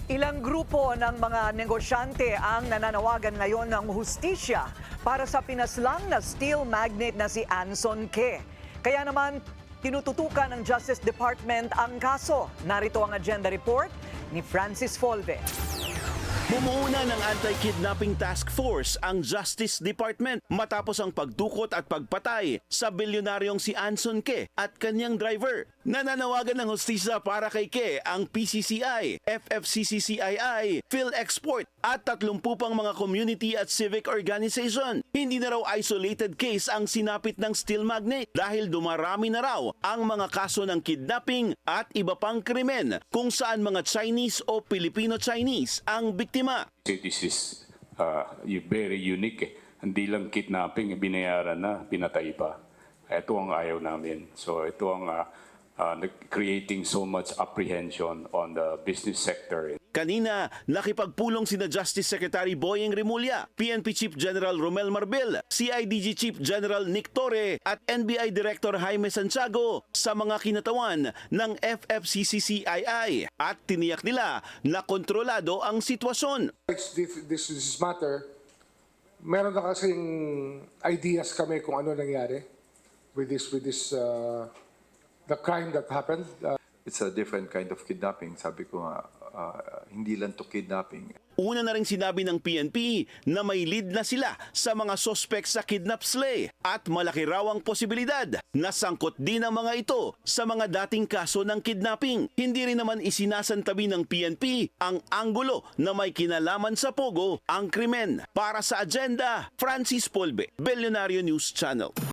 Ilang grupo ng mga negosyante ang nananawagan ngayon ng hustisya para sa pinaslang na steel magnate na si Anson Ke. Kaya naman, tinututukan ng Justice Department ang kaso. Narito ang agenda report ni Francis Folve. Bumuuna ng Anti-Kidnapping Task Force ang Justice Department matapos ang pagdukot at pagpatay sa bilyonaryong si Anson Ke at kanyang driver. Nananawagan ng hustisya para kay Ke ang PCCI, FFCCCII, PhilExport at 30 pang mga community at civic organization. Hindi na raw isolated case ang sinapit ng steel magnate dahil dumarami na raw ang mga kaso ng kidnapping at iba pang krimen kung saan mga Chinese o Filipino-Chinese ang biktima. This is very unique. Hindi lang kidnapping, binayaran na, pinatay pa. Ito ang ayaw namin. So ito ang creating so much apprehension on the business sector. Kanina, nakipagpulong sina Justice Secretary Boyeng Rimulya, PNP Chief General Romel Marbil, CIDG Chief General Nick Torre at NBI Director Jaime Santiago sa mga kinatawan ng FFCCCII at tiniyak nila na kontrolado ang sitwasyon. This matter, meron na kasing ideas kami kung ano nangyari with this the crime that happened. It's a different kind of kidnapping. Sabi ko nga, hindi lang to kidnapping. Una na rin sinabi ng PNP na may lead na sila sa mga sospek sa kidnap slay at malaki raw ang posibilidad na sangkot din ang mga ito sa mga dating kaso ng kidnapping. Hindi rin naman isinasantabi ng PNP ang anggulo na may kinalaman sa Pogo ang krimen. Para sa agenda, Francis Folve, Billionario News Channel.